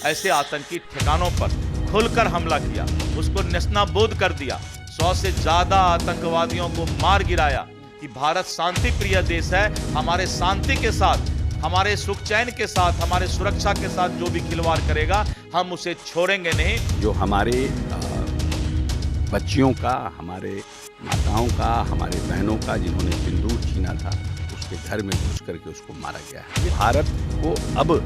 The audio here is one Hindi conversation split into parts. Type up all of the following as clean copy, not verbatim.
ऐसे आतंकी ठिकानों पर खुलकर हमला किया, उसको नेस्तनाबूद कर दिया, 100 से ज्यादा आतंकवादियों को मार गिराया कि भारत शांति प्रिय देश है। हमारे शांति के साथ, हमारे सुख चैन के साथ, हमारे सुरक्षा के साथ जो भी खिलवाड़ करेगा हम उसे छोड़ेंगे नहीं। जो हमारे बच्चियों का, हमारे माताओं का, हमारे बहनों का जिन्होंने सिंदूर छीना था, उसके घर में घुस करके उसको मारा गया है। भारत को अब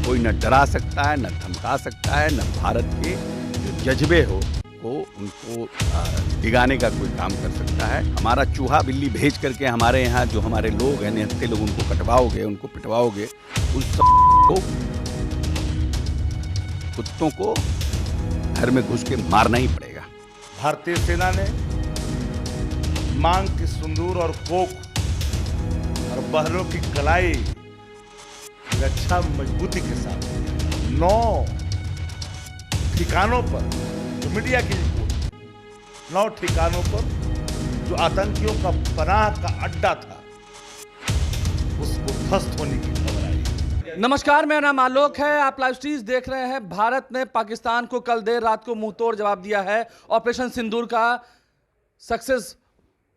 कोई न डरा सकता है, न धमका सकता है, न भारत के जो जज्बे हो को उनको डिगाने का कोई काम कर सकता है। हमारा चूहा बिल्ली भेज करके हमारे यहाँ जो हमारे लोग हैं, निहत्थे लोग, उनको कटवाओगे, उनको पिटवाओगे, उस को कुत्तों को घर में घुस के मारना ही पड़ेगा। भारतीय सेना ने मांग की सिंदूर और कोक और बहरों की कलाई रक्षा मजबूती के साथ 9 ठिकानों पर, जो मीडिया की रिपोर्ट, 9 ठिकानों पर जो आतंकियों का पनाह का अड्डा था, उसको ध्वस्त होने की खबर आई। नमस्कार, मेरा नाम आलोक है। आप लाइव स्ट्रीज देख रहे हैं। भारत ने पाकिस्तान को कल देर रात को मुंहतोड़ जवाब दिया है। ऑपरेशन सिंदूर का सक्सेस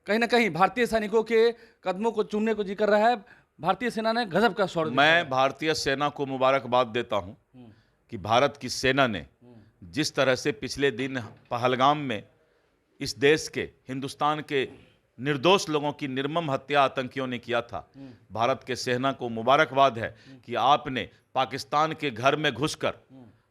कहीं ना कहीं भारतीय सैनिकों के कदमों को चूमने को जी कर रहा है। भारतीय सेना ने गजब का शौर्य दिखाया। मैं भारतीय सेना को मुबारकबाद देता हूं कि भारत की सेना ने जिस तरह से पिछले दिन पहलगाम में इस देश के, हिंदुस्तान के निर्दोष लोगों की निर्मम हत्या आतंकियों ने किया था, भारत के सेना को मुबारकबाद है कि आपने पाकिस्तान के घर में घुसकर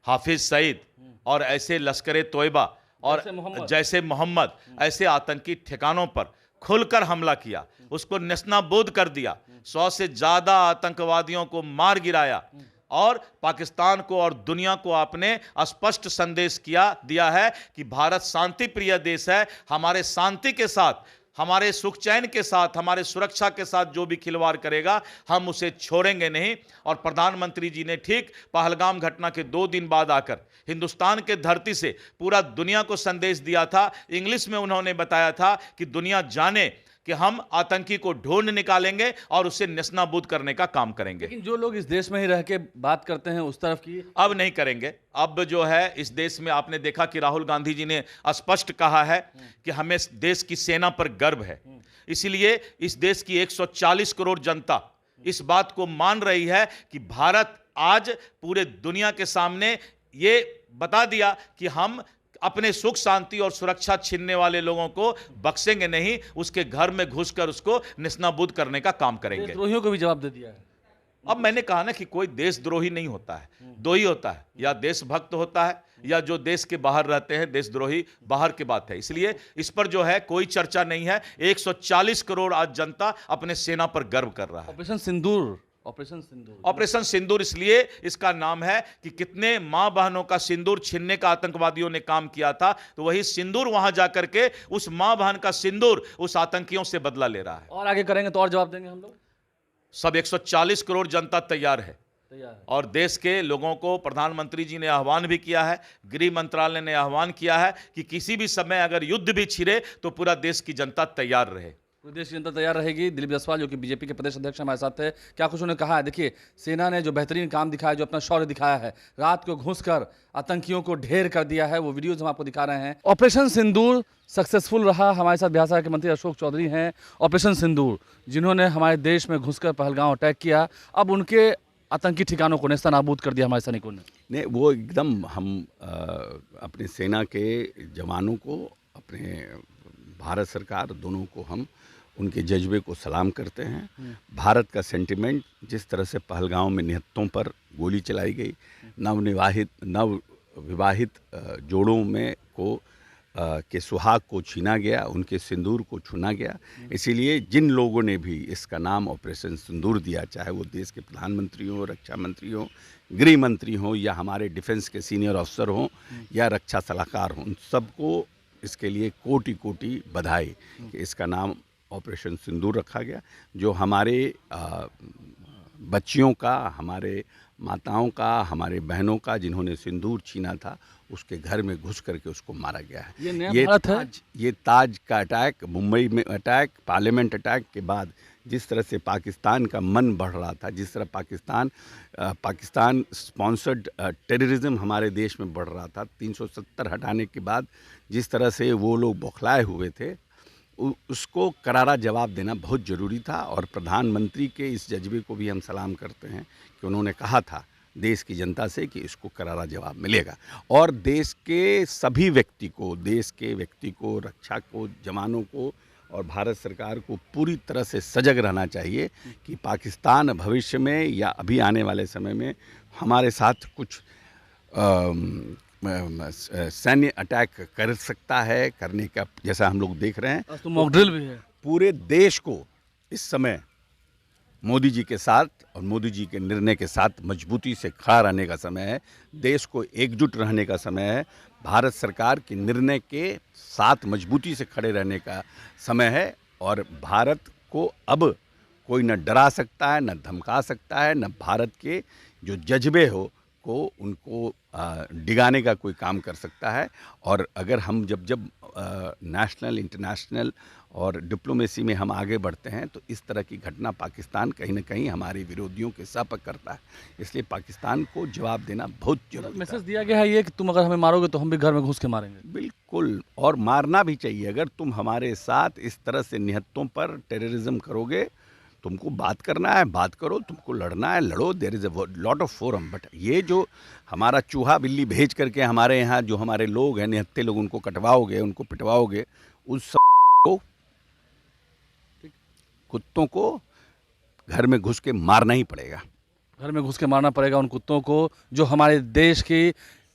हाफिज सईद और ऐसे लश्कर तोयबा और जैसे मोहम्मद ऐसे आतंकी ठिकानों पर खुलकर हमला किया, उसको नेस्तनाबूद कर दिया, 100 से ज्यादा आतंकवादियों को मार गिराया और पाकिस्तान को और दुनिया को आपने स्पष्ट संदेश दिया है कि भारत शांति प्रिय देश है। हमारे शांति के साथ, हमारे सुख चैन के साथ, हमारे सुरक्षा के साथ जो भी खिलवाड़ करेगा हम उसे छोड़ेंगे नहीं। और प्रधानमंत्री जी ने ठीक पहलगाम घटना के 2 दिन बाद आकर हिंदुस्तान के धरती से पूरा दुनिया को संदेश दिया था। इंग्लिश में उन्होंने बताया था कि दुनिया जाने कि हम आतंकी को ढूंढ निकालेंगे और उसे नेस्तनाबूद करने का काम करेंगे। लेकिन जो लोग इस देश में ही रह के बात करते हैं उस तरफ की अब नहीं करेंगे। अब जो है इस देश में आपने देखा कि राहुल गांधी जी ने स्पष्ट कहा है कि हमें देश की सेना पर गर्व है। इसलिए इस देश की 140 करोड़ जनता इस बात को मान रही है कि भारत आज पूरे दुनिया के सामने ये बता दिया कि हम अपने सुख शांति और सुरक्षा छीनने वाले लोगों को बख्शेंगे नहीं, उसके घर में घुसकर उसको नेस्तनाबूद करने का काम करेंगे। देशद्रोहियों को भी जवाब दे दिया है। अब मैंने कहा ना कि कोई देशद्रोही नहीं होता है, 2 ही होता है, या देशभक्त होता है या जो देश के बाहर रहते हैं। देशद्रोही बाहर की बात है, इसलिए इस पर जो है कोई चर्चा नहीं है। 140 करोड़ आज जनता अपने सेना पर गर्व कर रहा है। ऑपरेशन सिंदूर इसलिए इसका नाम है कि कितने मां बहनों का सिंदूर छीनने का आतंकवादियों ने काम किया था, तो वही सिंदूर वहां जाकर के उस मां बहन का सिंदूर उस आतंकियों से बदला ले रहा है। और आगे करेंगे तो और जवाब देंगे हम लोग। सब 140 करोड़ जनता तैयार है। और देश के लोगों को प्रधानमंत्री जी ने आह्वान भी किया है, गृह मंत्रालय ने आह्वान किया है कि किसी भी समय अगर युद्ध भी छिड़े तो पूरा देश की जनता तैयार रहे। पूरी देश की जनता तैयार रहेगी। दिलीप जायसवाल जो कि बीजेपी के प्रदेश अध्यक्ष हमारे साथ है, क्या कुछ उन्होंने कहा है? देखिए, सेना ने जो बेहतरीन काम दिखाया, जो अपना शौर्य दिखाया है, रात को घुसकर आतंकियों को ढेर कर दिया है, वो वीडियोज हम आपको दिखा रहे हैं। ऑपरेशन सिंदूर सक्सेसफुल रहा। हमारे साथ बिहार सरकार के मंत्री अशोक चौधरी हैं। ऑपरेशन सिंदूर जिन्होंने हमारे देश में घुसकर पहलगाम अटैक किया, अब उनके आतंकी ठिकानों को नेस्तनाबूद कर दिया हमारे सैनिकों ने। नहीं, वो एकदम हम अपनी सेना के जवानों को, अपने भारत सरकार दोनों को हम उनके जज्बे को सलाम करते हैं। भारत का सेंटिमेंट, जिस तरह से पहलगाम में निहत्तों पर गोली चलाई गई, नवविवाहित जोड़ों में के सुहाग को छीना गया, उनके सिंदूर को छूना गया, इसीलिए जिन लोगों ने भी इसका नाम ऑपरेशन सिंदूर दिया, चाहे वो देश के प्रधानमंत्री हों, रक्षा मंत्री हों, गृह मंत्री हों, या हमारे डिफेंस के सीनियर अफसर हों, या रक्षा सलाहकार हों, उन सबको इसके लिए कोटि कोटि बधाई कि इसका नाम ऑपरेशन सिंदूर रखा गया। जो हमारे बच्चियों का, हमारे माताओं का, हमारे बहनों का जिन्होंने सिंदूर छीना था, उसके घर में घुस करके उसको मारा गया है। ये ताज का अटैक, मुंबई में अटैक, पार्लियामेंट अटैक के बाद जिस तरह से पाकिस्तान का मन बढ़ रहा था, जिस तरह पाकिस्तान स्पॉन्सर्ड टेररिज्म हमारे देश में बढ़ रहा था, 370 हटाने के बाद जिस तरह से वो लोग बौखलाए हुए थे, उसको करारा जवाब देना बहुत ज़रूरी था। और प्रधानमंत्री के इस जज्बे को भी हम सलाम करते हैं कि उन्होंने कहा था देश की जनता से कि इसको करारा जवाब मिलेगा। और देश के सभी व्यक्ति को, रक्षा को, जवानों को और भारत सरकार को पूरी तरह से सजग रहना चाहिए कि पाकिस्तान भविष्य में या अभी आने वाले समय में हमारे साथ कुछ सैन्य अटैक कर सकता है, करने का जैसा हम लोग देख रहे हैं। तो मॉक ड्रिल भी है। पूरे देश को इस समय मोदी जी के साथ और मोदी जी के निर्णय के साथ मजबूती से खड़ा रहने का समय है। देश को एकजुट रहने का समय है। भारत सरकार के निर्णय के साथ मजबूती से खड़े रहने का समय है। और भारत को अब कोई न डरा सकता है, न धमका सकता है, न भारत के जो जज्बे को उनको डिगाने का कोई काम कर सकता है। और अगर हम जब नेशनल, इंटरनेशनल और डिप्लोमेसी में हम आगे बढ़ते हैं तो इस तरह की घटना पाकिस्तान कहीं ना कहीं हमारे विरोधियों के सपक करता है। इसलिए पाकिस्तान को जवाब देना बहुत जरूरी मैसेज दिया गया है ये कि तुम अगर हमें मारोगे तो हम भी घर में घुस के मारेंगे। बिल्कुल, और मारना भी चाहिए। अगर तुम हमारे साथ इस तरह से निहत्तों पर टेररिज्म करोगे, तुमको बात करना है बात करो, तुमको लड़ना है लड़ो, there is a lot of forum. But ये जो हमारा चूहा बिल्ली भेज करके हमारे यहाँ जो हमारे लोग हैं निहत्ते लोग, उनको कटवाओगे, उनको पिटवाओगे, उस सब को, कुत्तों को घर में घुस के मारना ही पड़ेगा। घर में घुस के मारना पड़ेगा उन कुत्तों को जो हमारे देश की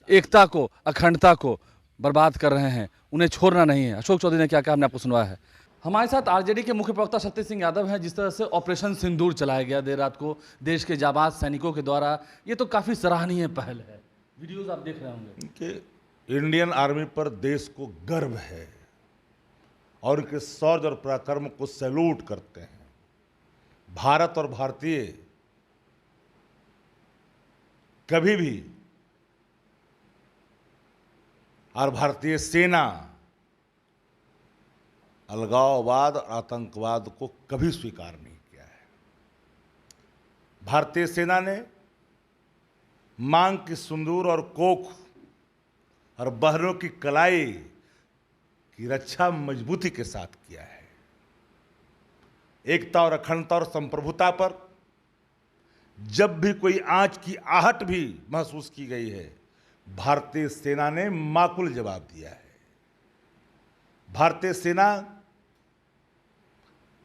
एकता को, अखंडता को बर्बाद कर रहे हैं। उन्हें छोड़ना नहीं है। अशोक चौधरी ने क्या कहा हमने आपको सुनवाया है। हमारे साथ आरजेडी के मुख्य प्रवक्ता शक्ति सिंह यादव हैं। जिस तरह से ऑपरेशन सिंदूर चलाया गया देर रात को देश के जाबाज सैनिकों के द्वारा, ये तो काफ़ी सराहनीय पहल है। वीडियोस आप देख रहे होंगे कि इंडियन आर्मी पर देश को गर्व है और उनके शौर्य और पराक्रम को सैल्यूट करते हैं। भारत और भारतीय कभी भी और भारतीय सेना अलगाववाद और आतंकवाद को कभी स्वीकार नहीं किया है। भारतीय सेना ने मांग की सिंदूर और कोख और बहनों की कलाई की रक्षा मजबूती के साथ किया है। एकता और अखंडता और संप्रभुता पर जब भी कोई आंच की आहट भी महसूस की गई है, भारतीय सेना ने माकूल जवाब दिया है। भारतीय सेना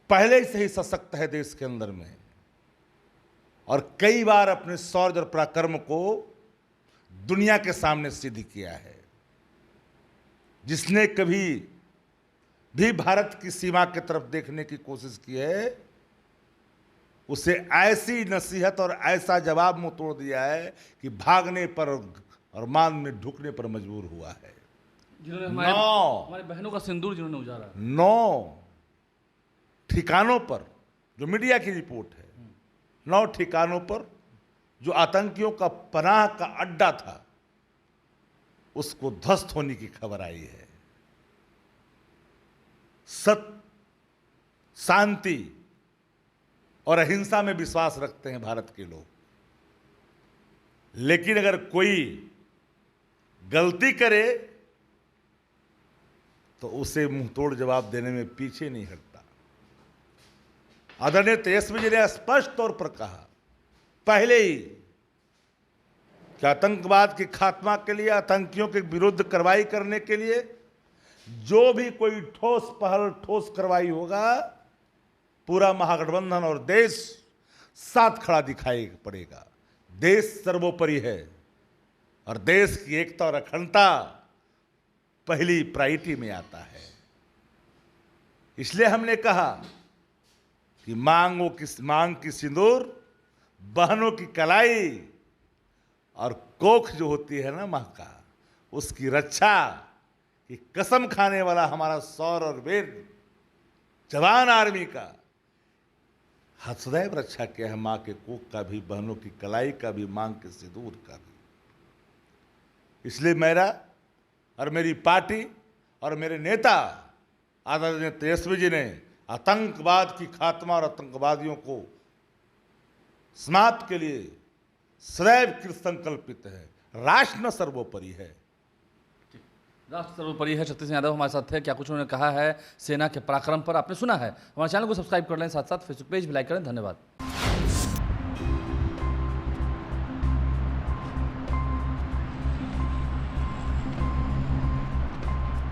पहले से ही सशक्त है देश के अंदर में और कई बार अपने शौर्य और पराक्रम को दुनिया के सामने सिद्ध किया है। जिसने कभी भी भारत की सीमा की तरफ देखने की कोशिश की है, उसे ऐसी नसीहत और ऐसा जवाब मुंह तोड़ दिया है कि भागने पर और मान में ढुकने पर मजबूर हुआ है। जिन्होंने हमारे बहनों का सिंदूर जिन्होंने उजाड़ा, 9 ठिकानों पर, जो मीडिया की रिपोर्ट है, 9 ठिकानों पर जो आतंकियों का पनाह का अड्डा था, उसको ध्वस्त होने की खबर आई है। सत्य, शांति और अहिंसा में विश्वास रखते हैं भारत के लोग। लेकिन अगर कोई गलती करे तो उसे मुंहतोड़ जवाब देने में पीछे नहीं हटता। आदरणीय तेजस्वी जी ने स्पष्ट तौर पर कहा पहले ही कि आतंकवाद के खात्मा के लिए, आतंकियों के विरुद्ध कार्रवाई करने के लिए जो भी कोई ठोस पहल, ठोस कार्रवाई होगा, पूरा महागठबंधन और देश साथ खड़ा दिखाई पड़ेगा। देश सर्वोपरि है और देश की एकता और अखंडता पहली प्रायोरिटी में आता है। इसलिए हमने कहा कि मांग की सिंदूर, बहनों की कलाई और कोख जो होती है ना मां का, उसकी रक्षा की कसम खाने वाला हमारा शौर्य और वीर जवान आर्मी का सदैव रक्षा किया है। मां के कोख का भी, बहनों की कलाई का भी, मांग के सिंदूर का भी। इसलिए मेरा और मेरी पार्टी और मेरे नेता आदरणीय तेजस्वी जी ने आतंकवाद की खात्मा और आतंकवादियों को समाप्त के लिए सदैव कृत संकल्पित है। राष्ट्र न सर्वोपरि है। राष्ट्र सर्वोपरि है। शक्ति सिंह यादव हमारे साथ थे। क्या कुछ उन्होंने कहा है सेना के पराक्रम पर आपने सुना है। हमारे चैनल को सब्सक्राइब कर लें, साथ साथ फेसबुक पेज भी लाइक करें। धन्यवाद।